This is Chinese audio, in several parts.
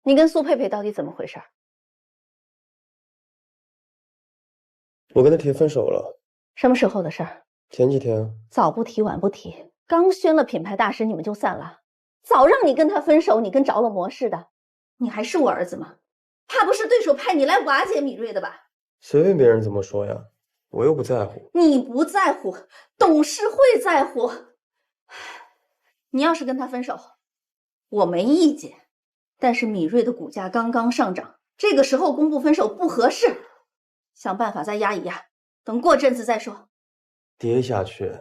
你跟苏佩佩到底怎么回事？我跟他提分手了。什么时候的事儿？前几天。早不提晚不提，刚宣了品牌大使你们就散了。早让你跟他分手，你跟着了魔似的。你还是我儿子吗？怕不是对手派你来瓦解米瑞的吧？随便别人怎么说呀，我又不在乎。你不在乎，董事会在乎。你要是跟他分手，我没意见。但是米瑞的股价刚刚上涨，这个时候公布分手不合适，想办法再压一压，等过阵子再说。跌下去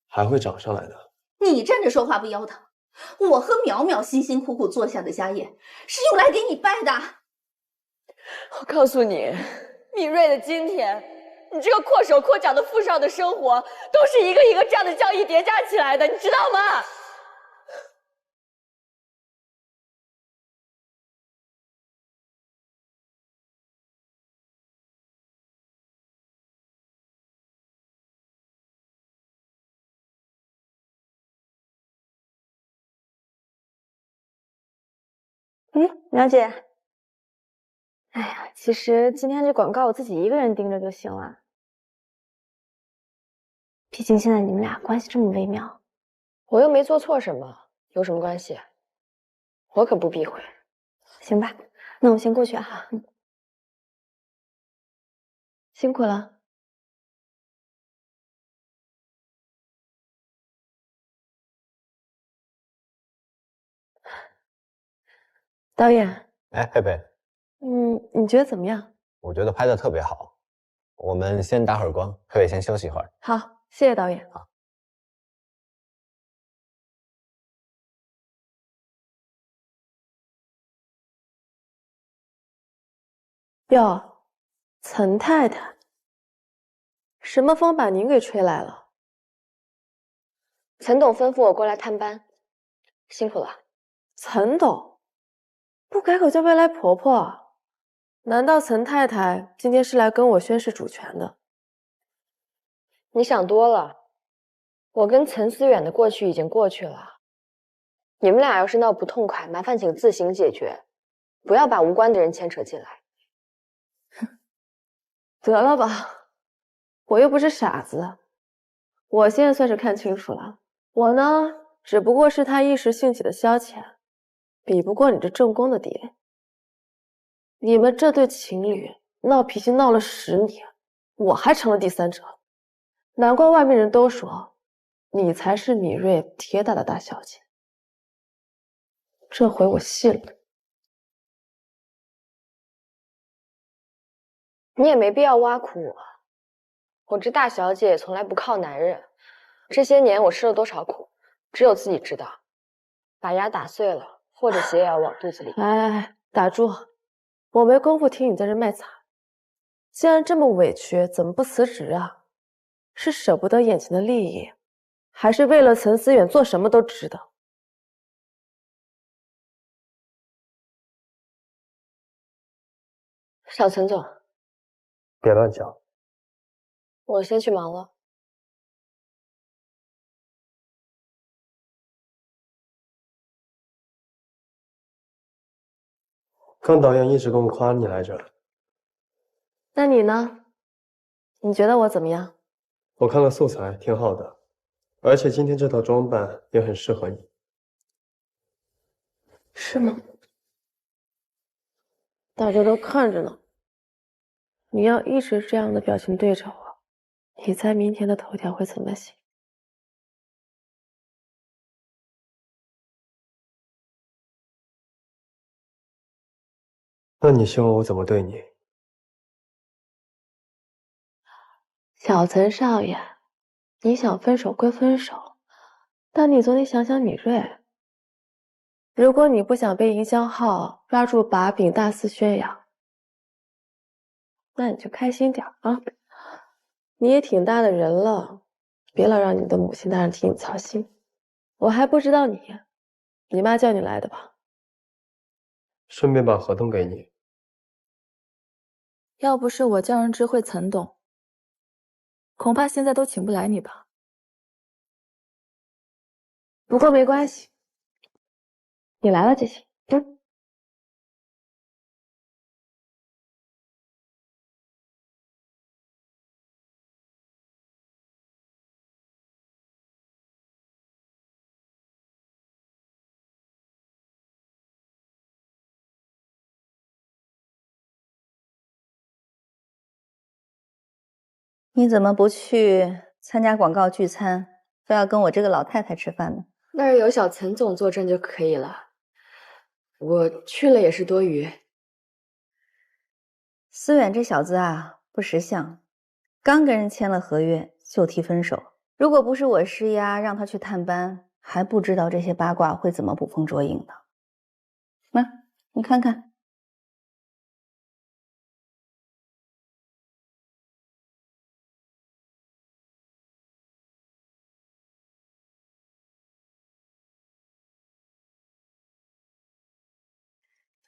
还会涨上来的。你站着说话不腰疼，我和淼淼辛辛苦苦做下的家业是用来给你拜的。我告诉你，米瑞的今天，你这个阔手阔脚的富少的生活，都是一个一个这样的交易叠加起来的，你知道吗？苗姐，哎呀，其实今天这广告我自己一个人盯着就行了，毕竟现在你们俩关系这么微妙。我又没做错什么，有什么关系？我可不避讳。行吧，那我先过去哈。辛苦了。导演，哎，佩佩，你觉得怎么样？我觉得拍的特别好。我们先打会儿光，佩佩先休息一会儿。好，谢谢导演。好。哟，陈太太，什么风把您给吹来了？陈董吩咐我过来探班，辛苦了。陈董，不改口叫未来婆婆？难道陈太太今天是来跟我宣誓主权的？你想多了，我跟陈思远的过去已经过去了。你们俩要是闹不痛快，麻烦请自行解决，不要把无关的人牵扯进来。得了吧，我又不是傻子，我现在算是看清楚了，我呢，只不过是他一时兴起的消遣，比不过你这正宫的地位。你们这对情侣闹脾气闹了10年，我还成了第三者，难怪外面人都说你才是米瑞铁打的大小姐。这回我信了。你也没必要挖苦我，我这大小姐也从来不靠男人，这些年我吃了多少苦，只有自己知道。把牙打碎了，或者血也要往肚子里。哎，打住！我没工夫听你在这卖惨。既然这么委屈，怎么不辞职啊？是舍不得眼前的利益，还是为了陈思远做什么都值得？小陈总，别乱讲。我先去忙了。刚导演一直跟我夸你来着。那你呢？你觉得我怎么样？我看了素材，挺好的，而且今天这套装扮也很适合你。是吗？大家都看着呢。你要一直这样的表情对着我，你猜明天的头条会怎么写？那你希望我怎么对你？小陈少爷，你想分手归分手，但你总得想想米瑞。如果你不想被营销号抓住把柄大肆宣扬，那你就开心点啊！你也挺大的人了，别老让你的母亲大人替你操心。我还不知道你妈叫你来的吧？顺便把合同给你。要不是我叫人知会陈董，恐怕现在都请不来你吧。不过没关系，你来了就行。你怎么不去参加广告聚餐，非要跟我这个老太太吃饭呢？那儿有小陈总坐镇就可以了，我去了也是多余。思远这小子啊，不识相，刚跟人签了合约就提分手。如果不是我施压让他去探班，还不知道这些八卦会怎么捕风捉影呢。那你看看。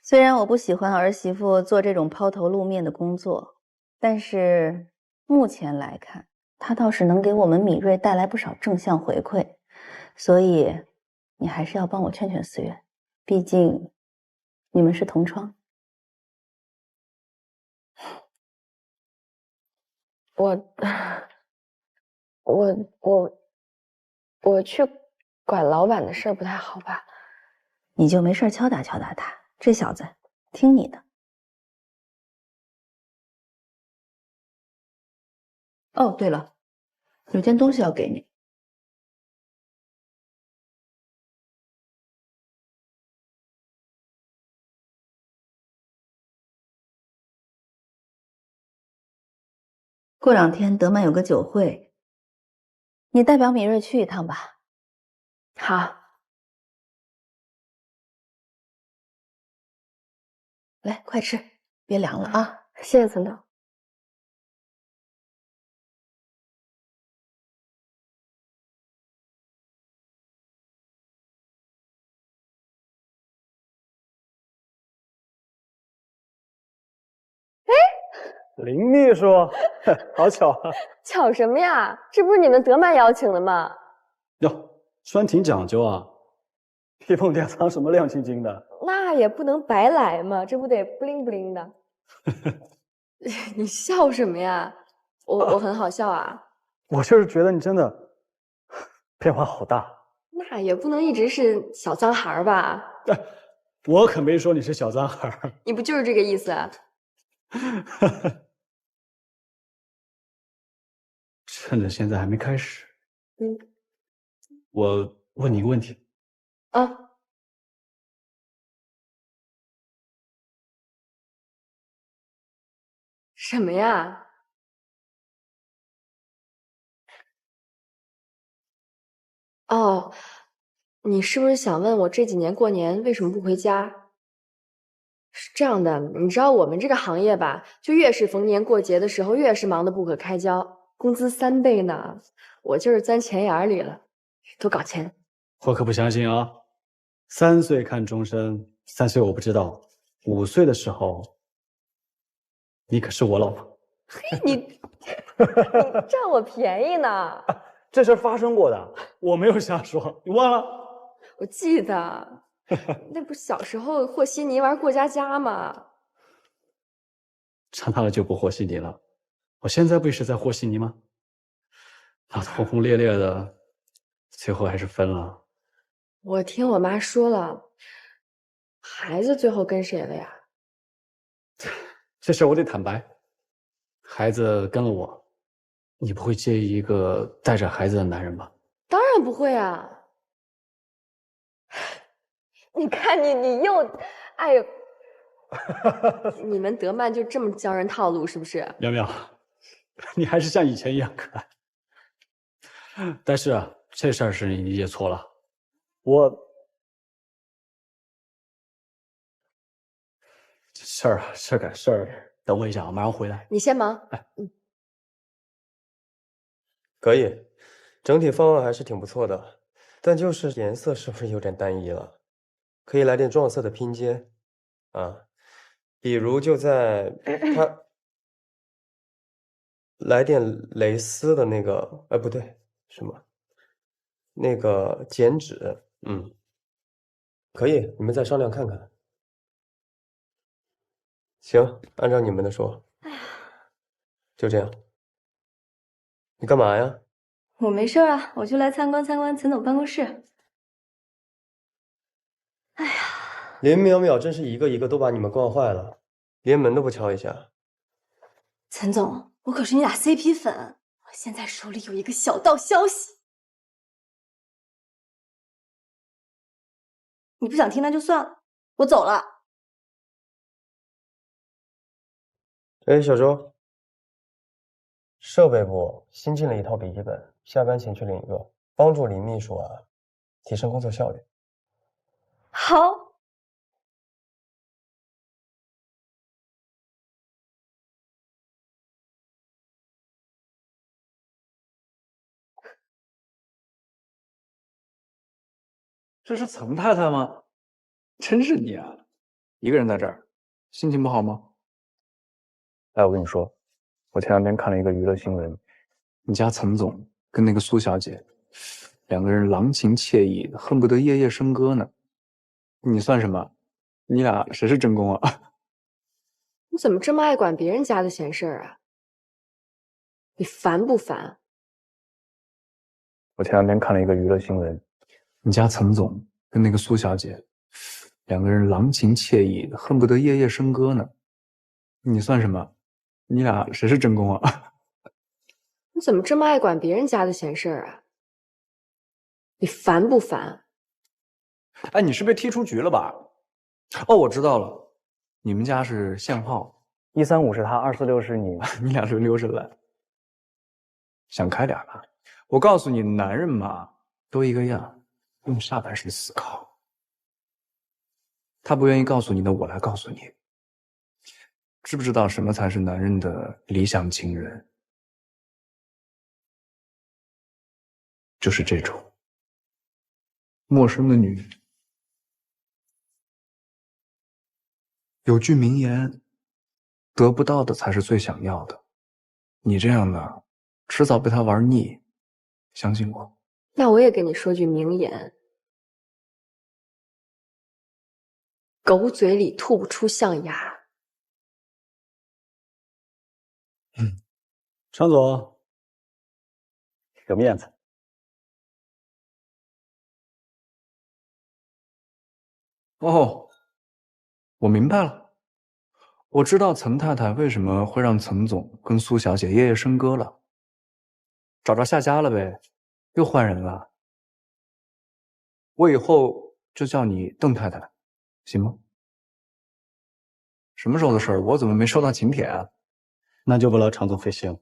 虽然我不喜欢儿媳妇做这种抛头露面的工作，但是目前来看，她倒是能给我们米瑞带来不少正向回馈，所以你还是要帮我劝劝思远，毕竟你们是同窗。我去管老板的事儿不太好吧？你就没事敲打敲打他，这小子听你的。哦，对了，有件东西要给你。过2天德曼有个酒会，你代表米瑞去一趟吧。好。来，快吃，别凉了啊！谢谢陈总。林秘书，好巧啊！巧什么呀？这不是你们德曼邀请的吗？哟，酸挺讲究啊，披风店藏什么亮晶晶的？那也不能白来嘛，这不得布灵布灵的。你笑什么呀？我很好笑啊。我就是觉得你真的变化好大。那也不能一直是小脏孩吧？我可没说你是小脏孩。你不就是这个意思啊？趁着现在还没开始，我问你一个问题啊，什么呀？哦，你是不是想问我这几年过年为什么不回家？是这样的，你知道我们这个行业吧，就越是逢年过节的时候，越是忙得不可开交，工资3倍呢。我就是钻钱眼里了，多搞钱。我可不相信啊！3岁看终身，3岁我不知道，5岁的时候，你可是我老婆。嘿，你占我便宜呢？这事儿发生过的，我没有瞎说，你忘了？我记得。那不小时候和稀泥玩过家家吗？长大了就不和稀泥了。我现在不也是在和稀泥吗？闹得轰轰烈烈的，最后还是分了。我听我妈说了，孩子最后跟谁了呀？这事儿我得坦白，孩子跟了我，你不会介意一个带着孩子的男人吧？当然不会啊。你看你又，哎呦，你们德曼就这么教人套路是不是？苗苗，你还是像以前一样可爱。但是啊，这事儿是你理解错了。事儿啊，事儿赶事儿，等我一下，我马上回来。你先忙。哎，可以，整体方案还是挺不错的，但就是颜色是不是有点单一了？可以来点撞色的拼接啊，比如就在它来点蕾丝的那个，不对，什么？那个剪纸，可以，你们再商量看看。行，按照你们的说。哎呀，就这样。你干嘛呀？我没事啊，我就来参观参观陈总办公室。哎呀，林淼淼真是一个一个都把你们惯坏了，连门都不敲一下。陈总，我可是你俩 CP 粉，现在手里有一个小道消息，你不想听那就算了，我走了。哎，小周，设备部新进了一套笔记本，下班前去领一个，帮助林秘书提升工作效率。好。这是岑太太吗？真是你啊！一个人在这儿，心情不好吗？哎，我跟你说，我前两天看了一个娱乐新闻，你家岑总跟那个苏小姐，两个人郎情妾意，恨不得夜夜笙歌呢。你算什么？你俩谁是正宫啊？你怎么这么爱管别人家的闲事儿啊？你烦不烦？我前两天看了一个娱乐新闻，你家岑总跟那个苏小姐，两个人郎情妾意，恨不得夜夜笙歌呢。你算什么？你俩谁是正宫啊？你怎么这么爱管别人家的闲事儿啊？你烦不烦？哎，你是被踢出局了吧？哦，我知道了，你们家是限号，135是他，246是你，你俩轮流着来。想开点吧，我告诉你，男人嘛，都一个样，用下半身思考。他不愿意告诉你的，我来告诉你。知不知道什么才是男人的理想情人？就是这种陌生的女人。有句名言，得不到的才是最想要的。你这样的，迟早被他玩腻，相信我。那我也给你说句名言：狗嘴里吐不出象牙。常总，有面子。哦，我明白了，我知道岑太太为什么会让岑总跟苏小姐夜夜笙歌了，找着下家了呗，又换人了。我以后就叫你邓太太，行吗？什么时候的事儿？我怎么没收到请帖啊？那就不劳常总费心了。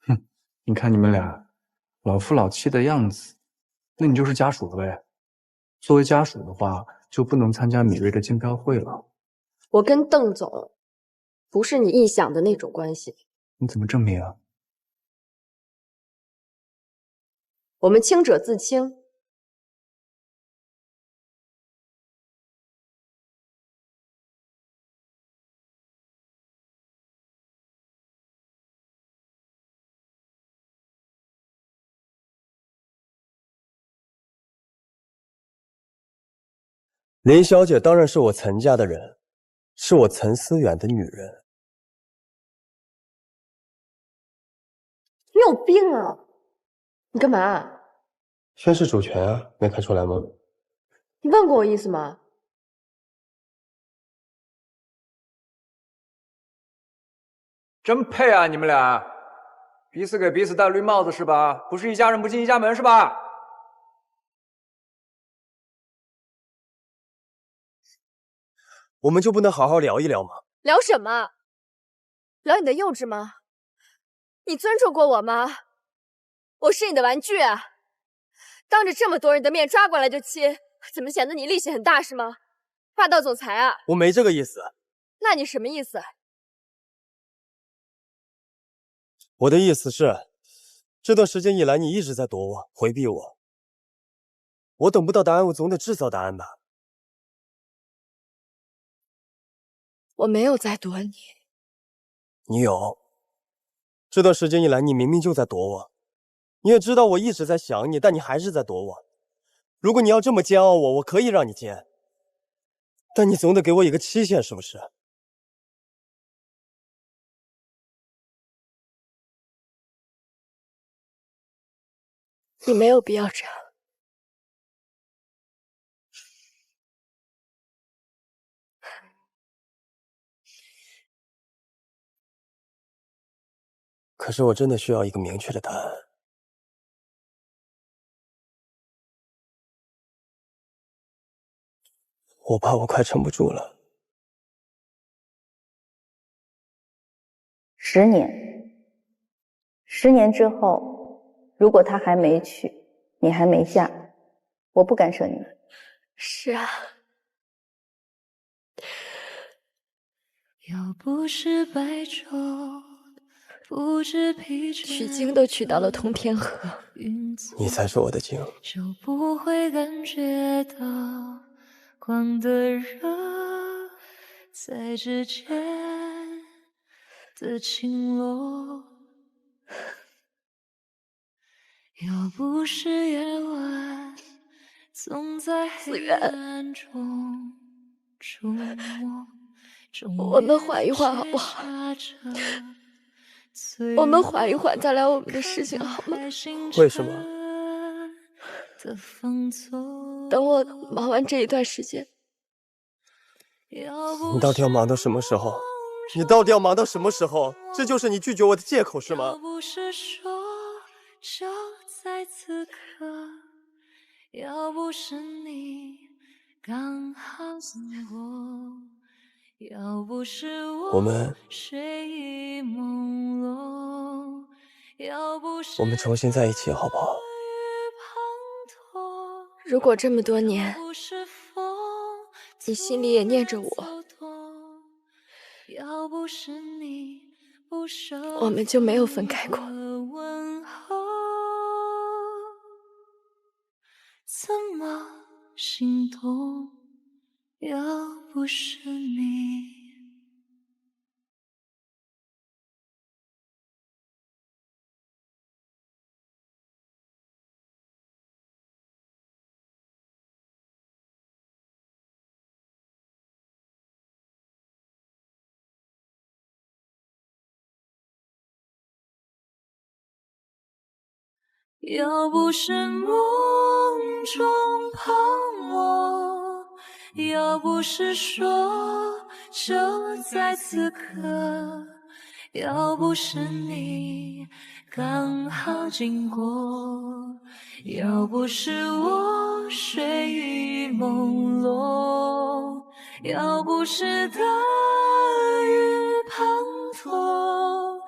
哼，你看你们俩老夫老妻的样子，那你就是家属了呗。作为家属的话，就不能参加米瑞的竞标会了。我跟邓总不是你臆想的那种关系。你怎么证明啊？我们清者自清。林小姐当然是我岑家的人，是我岑思远的女人。你有病啊！你干嘛？宣誓主权啊，没看出来吗？你问过我意思吗？真配啊，你们俩，彼此给彼此戴绿帽子是吧？不是一家人不进一家门是吧？我们就不能好好聊一聊吗？聊什么？聊你的幼稚吗？你尊重过我吗？我是你的玩具啊！当着这么多人的面抓过来就亲，怎么显得你力气很大是吗？霸道总裁啊！我没这个意思。那你什么意思？我的意思是，这段时间以来你一直在躲我，回避我。我等不到答案，我总得制造答案吧。我没有在躲你。你有。这段时间以来，你明明就在躲我，你也知道我一直在想你，但你还是在躲我。如果你要这么煎熬我，我可以让你煎，但你总得给我一个期限，是不是？你没有必要这样。可是我真的需要一个明确的答案。我怕我快撑不住了。10年，10年之后，如果他还没娶，你还没嫁，我不干涉你们。是啊。要不是白昼，不知疲倦，取经都取到了通天河，你才是我的经。就不会感觉到光的热，在指尖的轻落。要不是夜晚总在黑暗中出没，我们缓一缓好不好？我们缓一缓，再聊我们的事情好吗？为什么？等我忙完这一段时间。你到底要忙到什么时候？你到底要忙到什么时候？这就是你拒绝我的借口是吗？要不是说就在此刻，要不是你刚好经过，要不是我们睡意朦胧，要不是我们重新在一起好不好？如果这么多年你心里也念着我，要不是你不舍我们就没有分开过。怎么心动？要不是你。要不是梦中泡沫，要不是说就在此刻，要不是你刚好经过，要不是我睡意朦胧，要不是大雨滂沱，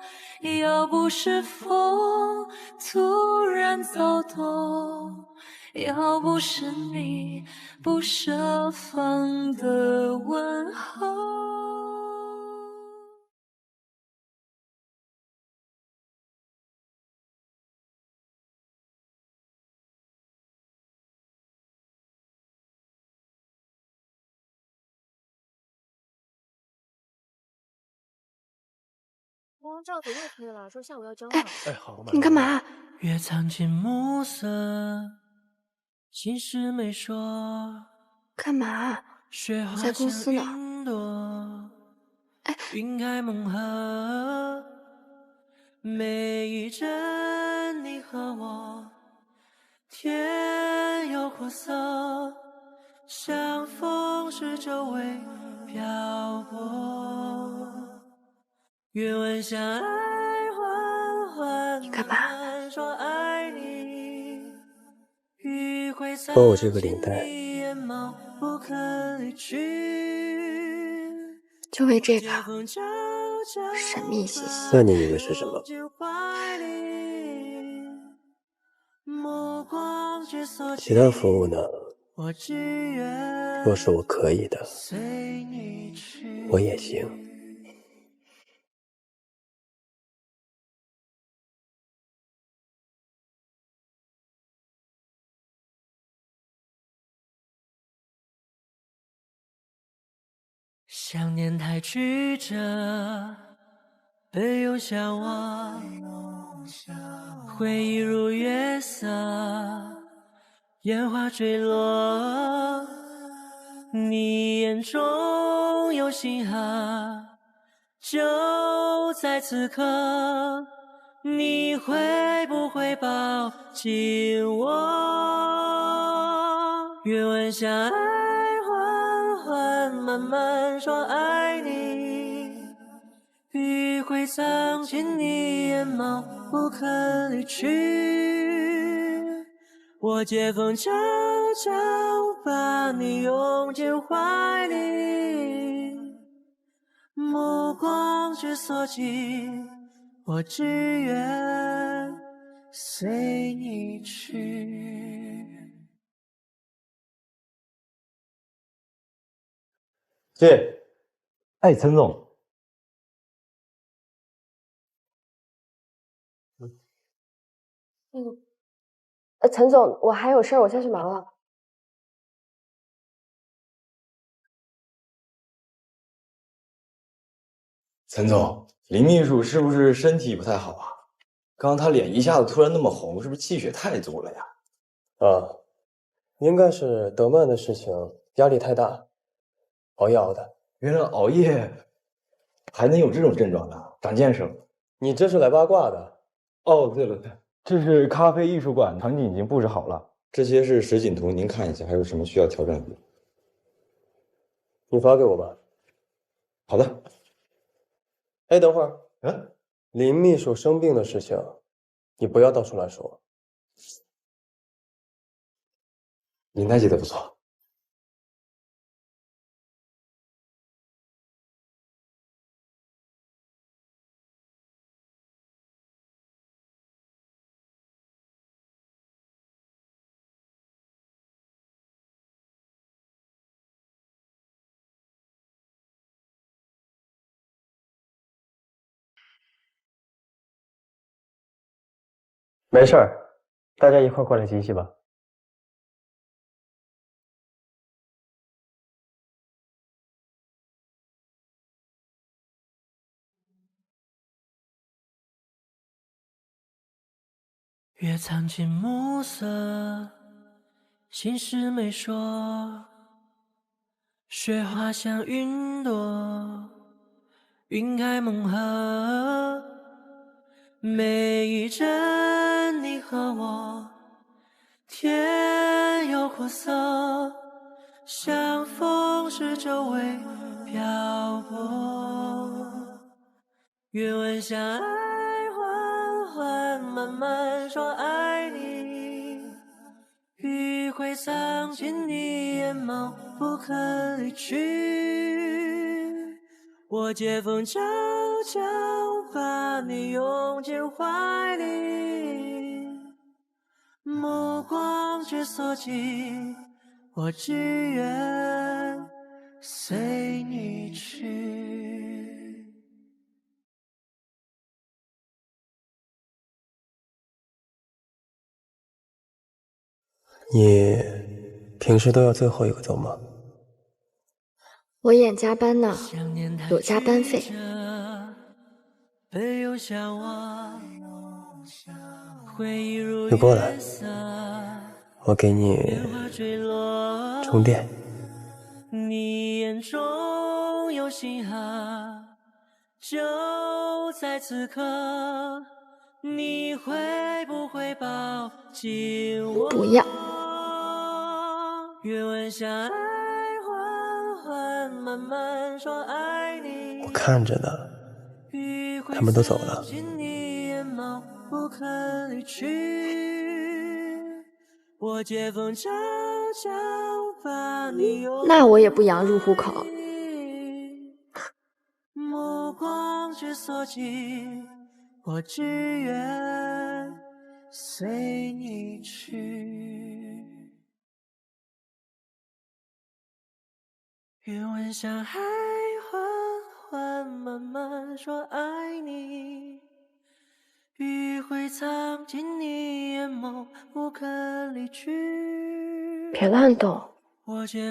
要不是风突然躁动，要不是你不设防的问候。光照昨天催了，说下午要交呢。哎，好，你干嘛？越藏进暮色，其实没说。干嘛？我在公司呢。哎，晕开梦河，每一帧你和我，天有阔色，像风是周围漂泊。愿闻相爱缓缓，你干嘛？说爱你，余晖帮我这个领带。不肯离去，就为这个，神秘兮兮。那你以为是什么？其他服务呢？若是我可以的，我也行。想念太曲折，背又向往，回忆如月色，烟花坠落，你眼中有星河，就在此刻，你会不会抱紧我？愿闻相爱缓缓慢慢说爱你，余晖藏进你眼眸，不肯离去。我借风悄悄把你拥进怀里，目光却锁紧，我只愿随你去。进。哎，陈总。陈总，我还有事儿，我先去忙了。陈总，林秘书是不是身体不太好啊？刚刚他脸一下子突然那么红，是不是气血太足了呀？啊，应该是德曼的事情压力太大，熬夜熬的。原来熬夜还能有这种症状呢，长见识了。你这是来八卦的？哦，对了，这是咖啡艺术馆，场景已经布置好了。这些是实景图，您看一下，还有什么需要调整的？你发给我吧。好的。哎，等会儿，林秘书生病的事情，你不要到处乱说。林大姐的不错。没事儿，大家一块过来集集吧。月藏进暮色，心事没说，雪花像云朵，晕开梦河。每一帧你和我，天有阔色，相逢时周围漂泊。愿闻相爱，缓缓慢慢说爱你，余晖藏进你眼眸，不肯离去。我借风悄悄把你拥进怀里，目光却锁紧，我只愿随你去。你平时都要最后一个走吗？我演加班呢，有加班费。你过来，我给你充电。你眼中有星河，就在此刻，你会不会抱紧我？不要。愿闻相爱，缓缓慢慢说爱你。我看着呢，他们都走了。不肯离去，我借风悄悄把你拥。那我也不养入虎口。目光却锁紧，我只愿随你去。愿闻相爱，缓缓慢慢说爱你。余晖藏进你眼眸，不肯离去。别乱动，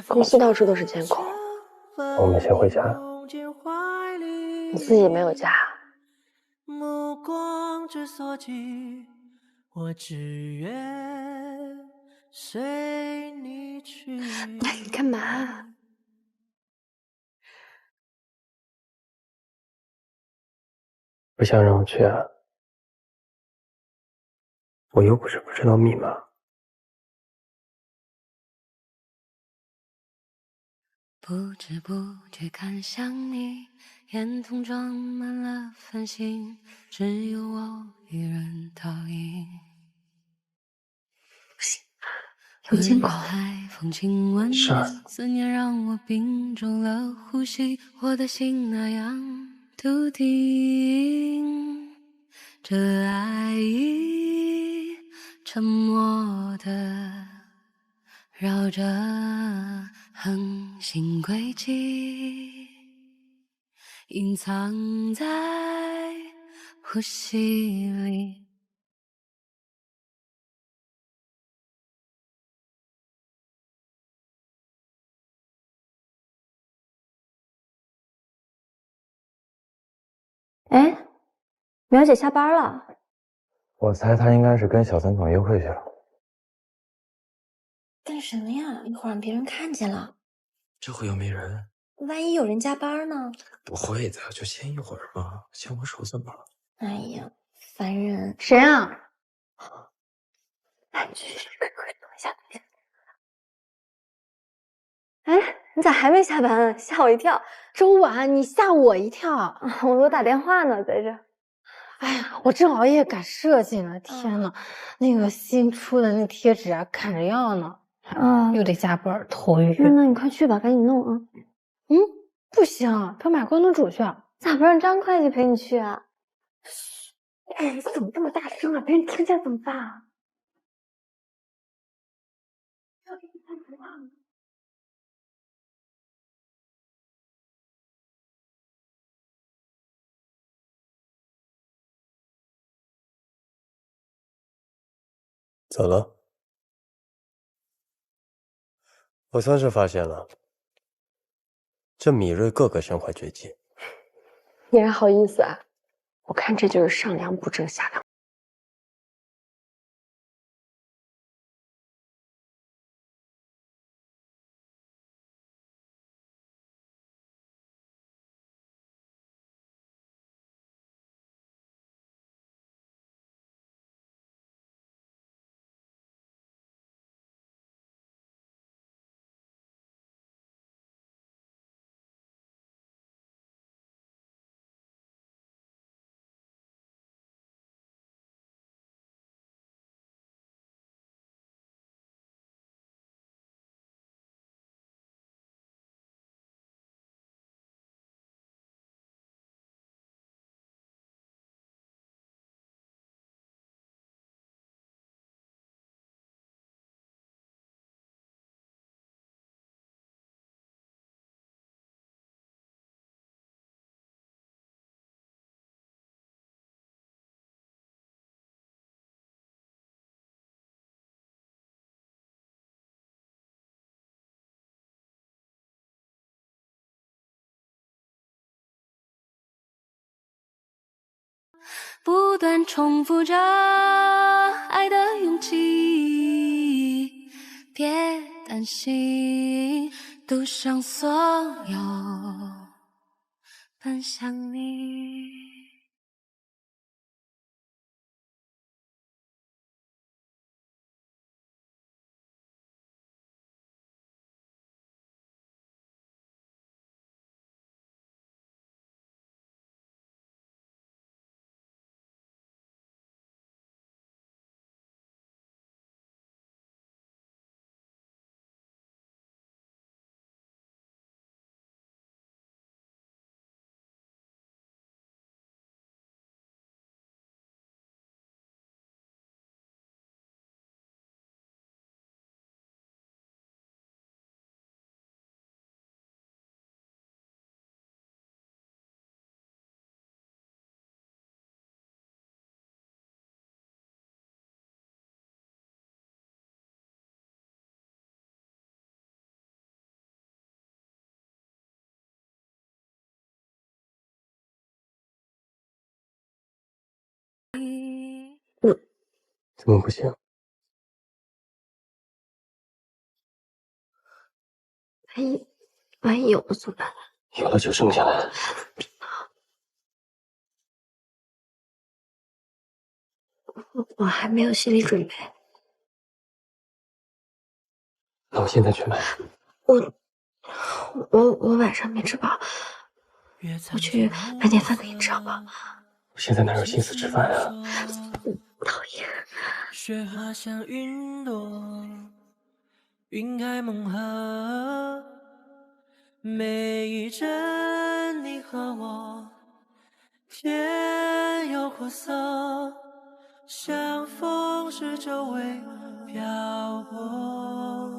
公司到处都是监控。我们先回家。你自己没有家。目光只锁紧，我只愿随你去。你干嘛？不想让我去啊？我又不是不知道密码。不知不觉看向你，眼瞳装满了繁星，只有我一人倒影。不行，有惊恐。风轻吻你，思念让我屏住了呼吸，我的心那样笃定。这爱意沉默的绕着恒星轨迹，隐藏在呼吸里。哎，苗姐下班了。我猜她应该是跟小三爽约会去了。干什么呀？一会儿让别人看见了，这会又没人，万一有人加班呢？不会的，就先一会儿嘛，牵我手怎么了？哎呀，烦人！谁啊？哎，去，快等一下，等一下。哎，你咋还没下班啊？吓我一跳。周晚，你吓我一跳。我都打电话呢，在这。哎呀，我正熬夜赶设计呢。天呐，那个新出的那贴纸啊，赶着要呢。又得加班，头晕。那你快去吧，赶紧弄啊。不行，陪买关东煮去。咋不让张会计陪你去啊？哎，你怎么这么大声啊？别人听见怎么办啊？要给你看图啊。怎么了？我算是发现了，这米瑞个个身怀绝技。你还好意思啊？我看这就是上梁不正下梁。不断重复着爱的勇气，别担心，赌上所有，奔向你。怎么不行？万一有了怎么办？有了就生下来。我还没有心理准备。那我现在去买。我晚上没吃饱，我去买点饭给你吃好不好？我现在哪有心思吃饭啊？讨厌。雪花像云朵，晕开梦河，每一帧你和我，天有苦涩，相逢时周围漂泊。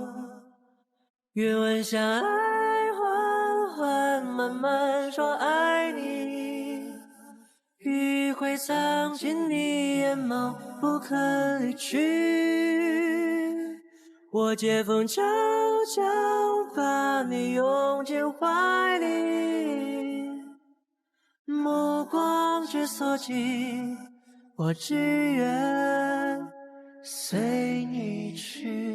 愿闻相爱，缓缓慢慢说爱你，余晖藏进你眼眸，不肯离去。我借风悄悄把你拥进怀里，目光却锁紧，我只愿随你去。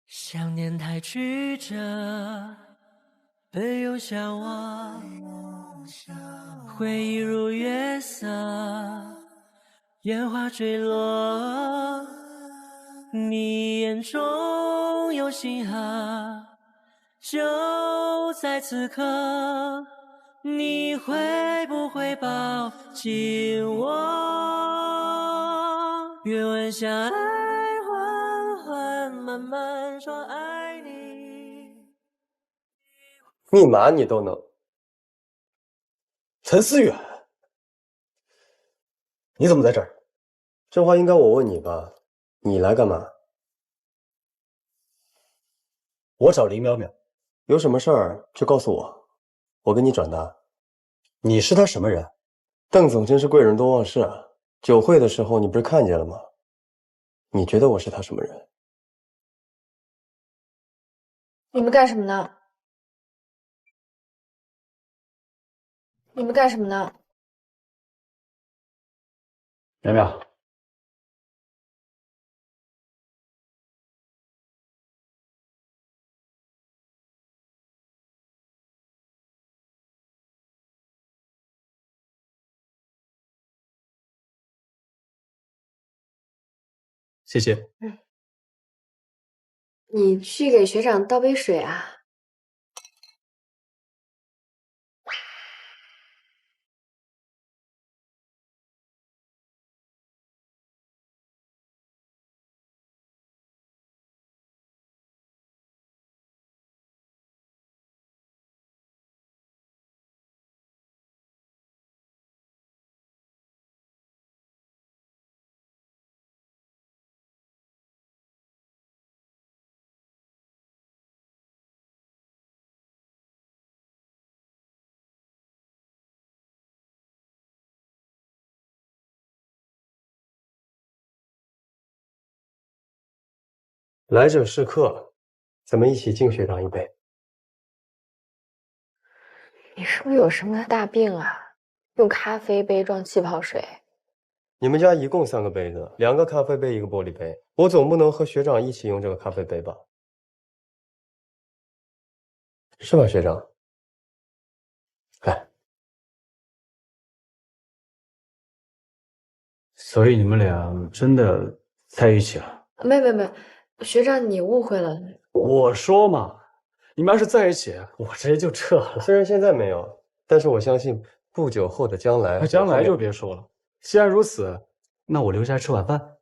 想念太曲折，背又向我，回忆如月色，烟花坠落，你眼中有星河，就在此刻，你会不会抱紧我？愿闻相爱，缓缓慢慢说爱你。密码你都能？陈思远，你怎么在这儿？这话应该我问你吧？你来干嘛？我找林淼淼，有什么事儿就告诉我，我给你转达。你是他什么人？邓总真是贵人多忘事啊！酒会的时候你不是看见了吗？你觉得我是他什么人？你们干什么呢？你们干什么呢？淼淼，谢谢。你去给学长倒杯水啊。来者是客，咱们一起敬学长一杯。你是不是有什么大病啊？用咖啡杯装气泡水。你们家一共3个杯子，2个咖啡杯，1个玻璃杯，我总不能和学长一起用这个咖啡杯吧？是吧，学长？来，所以你们俩真的在一起了？没，学长你误会了。我说嘛，你们要是在一起，我直接就撤了。虽然现在没有，但是我相信不久后的将来，那将来就别说了。既然如此，那我留下来吃晚饭。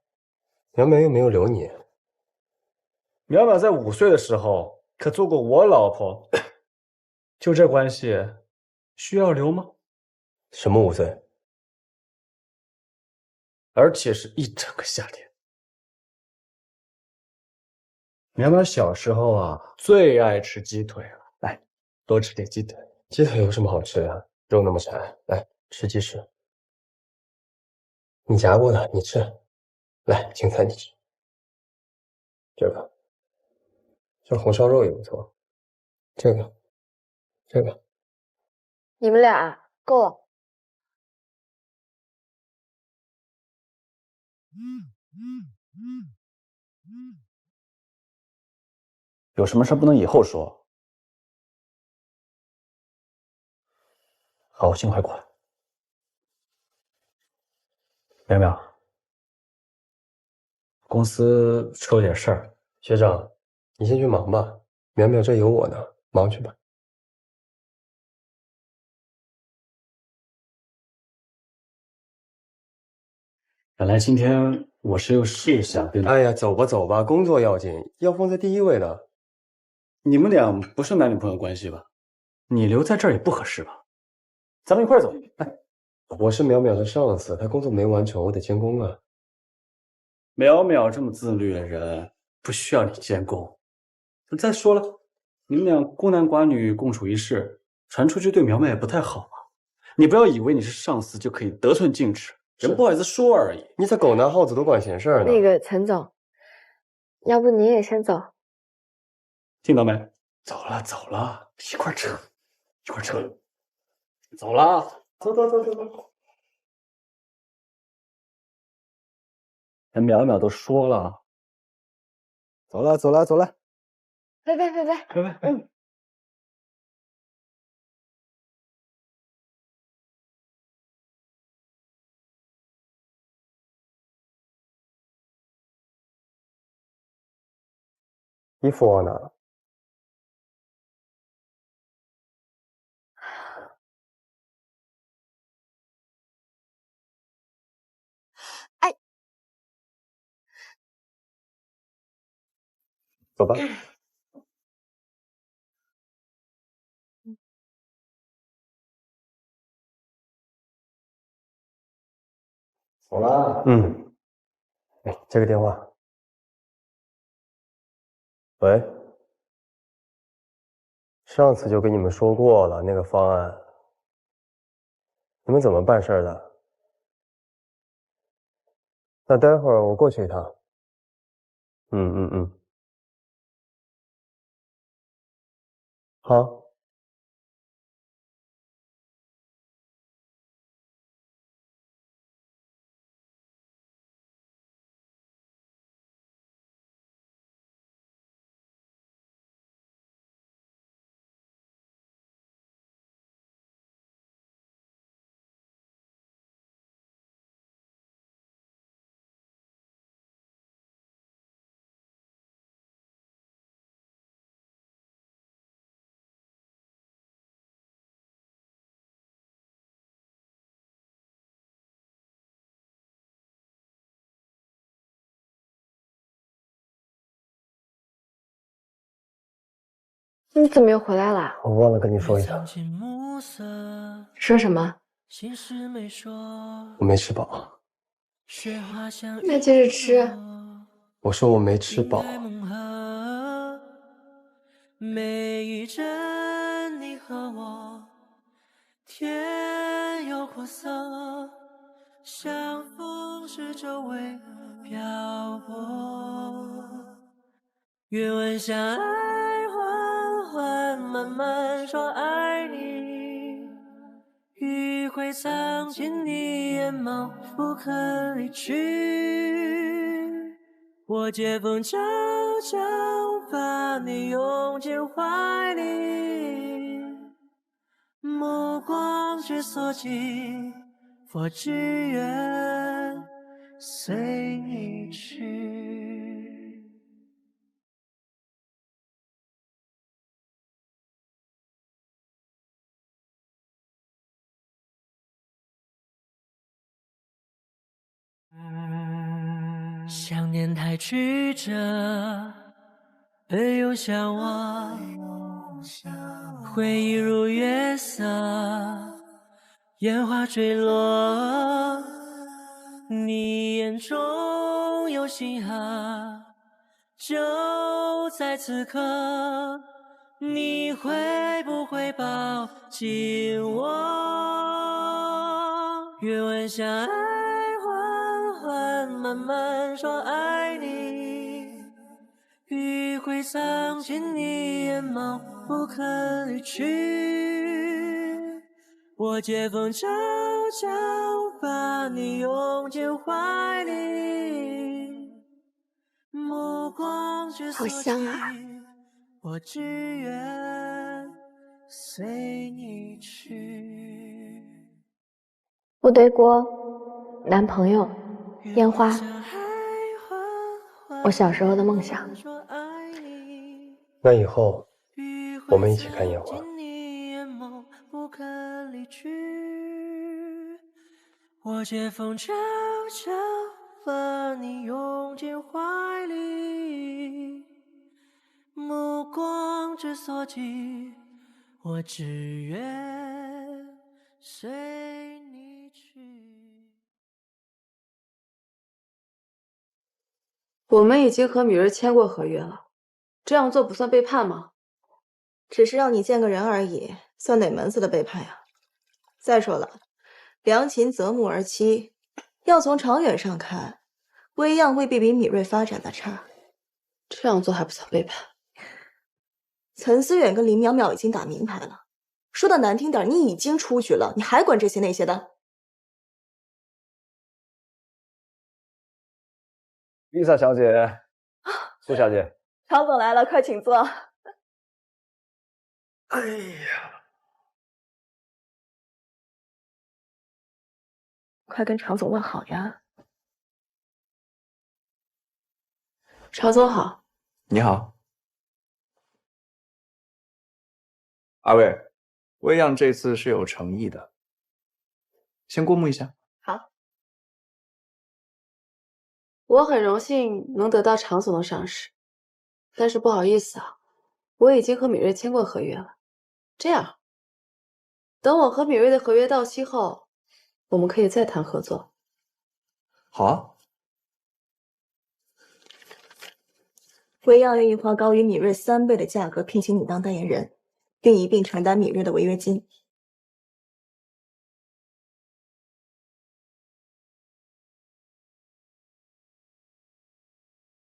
苗苗又没有留你。淼淼在5岁的时候可做过我老婆，就这关系，需要留吗？什么5岁？而且是一整个夏天。淼淼小时候啊，最爱吃鸡腿了。来，多吃点鸡腿。鸡腿有什么好吃的？肉那么柴，来吃鸡翅。你夹过的，你吃。来，青菜你吃。这红烧肉也不错。这个。你们俩够了。有什么事不能以后说？好，尽快过来。苗苗，公司出了点事儿，学长，你先去忙吧，苗苗这有我呢，忙去吧。本来今天我是想跟……哎呀，走吧走吧，工作要紧，要放在第一位的。你们俩不是男女朋友关系吧？你留在这儿也不合适吧？咱们一块儿走。来，我是淼淼的上司，他工作没完成，我得监工啊。淼淼这么自律的人，不需要你监工。再说了，你们俩孤男寡女共处一室，传出去对淼淼也不太好啊。你不要以为你是上司就可以得寸进尺，人不好意思说而已。你咋狗拿耗子都管闲事呢？那个陈总，要不你也先走？听到没？走了走了，一块撤，一块撤。走了，走走走走走。人淼淼都说了，走了走了走了。拜拜拜拜拜拜。衣服忘哪了？哎，走吧。走了。嗯。哎，接个电话。喂。上次就跟你们说过了，那个方案，你们怎么办事的？那待会儿我过去一趟。嗯。好。你怎么又回来了？我忘了跟你说一声，说什么？我没吃饱。那接着吃。我说我没吃饱。每一帧你和我，天有阔色，相逢时周围漂泊。愿闻相爱，缓缓慢慢说爱你，余晖藏进你眼眸，不肯离去。我借风悄悄把你拥进怀里，目光却锁紧，我只愿随你去。想念太曲折，被又向往，回忆如月色，烟花坠落，你眼中有星河，就在此刻，你会不会抱紧我？愿闻相爱，缓缓慢慢说爱你，余晖藏进你眼眸，不肯离去。我借风悄悄把你拥进怀里，目光却好香啊！我只愿随你去。部队锅、男朋友、烟花，我小时候的梦想。那以后我们一起看烟花。我借风悄悄把你拥进怀里，目光之所及，我只愿随你去。我们已经和米瑞签过合约了，这样做不算背叛吗？只是让你见个人而已，算哪门子的背叛呀？再说了，良禽择木而栖，要从长远上看，微漾未必比米瑞发展的差。这样做还不算背叛？陈思远跟林淼淼已经打明牌了，说的难听点，你已经出局了，你还管这些那些的？Lisa 小姐，苏小姐，常总来了，快请坐。哎呀，快跟常总问好呀。常总好。你好。二位，微漾这次是有诚意的，先过目一下。好。我很荣幸能得到常总的赏识，但是不好意思啊，我已经和米瑞签过合约了。这样，等我和米瑞的合约到期后，我们可以再谈合作。好啊。微漾愿意花高于米瑞3倍的价格聘请你当代言人，并一并承担米瑞的违约金。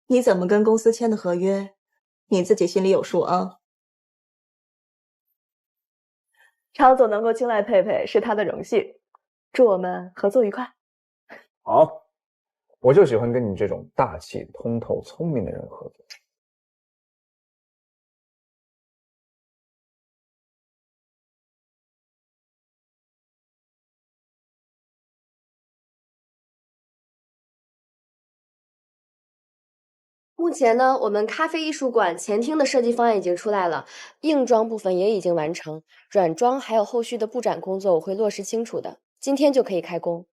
你怎么跟公司签的合约，你自己心里有数啊。常总能够青睐佩佩是他的荣幸，祝我们合作愉快。好，我就喜欢跟你这种大气、通透、聪明的人合作。目前呢，我们咖啡艺术馆前厅的设计方案已经出来了，硬装部分也已经完成，软装还有后续的布展工作我会落实清楚的，今天就可以开工。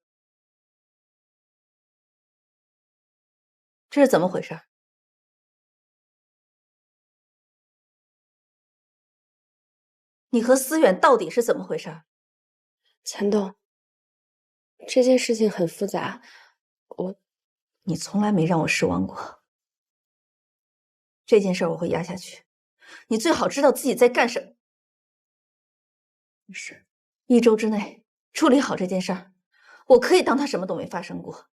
这是怎么回事？你和思远到底是怎么回事？钱东，这件事情很复杂，你从来没让我失望过。这件事我会压下去，你最好知道自己在干什么。是，1周之内处理好这件事儿，我可以当它什么都没发生过。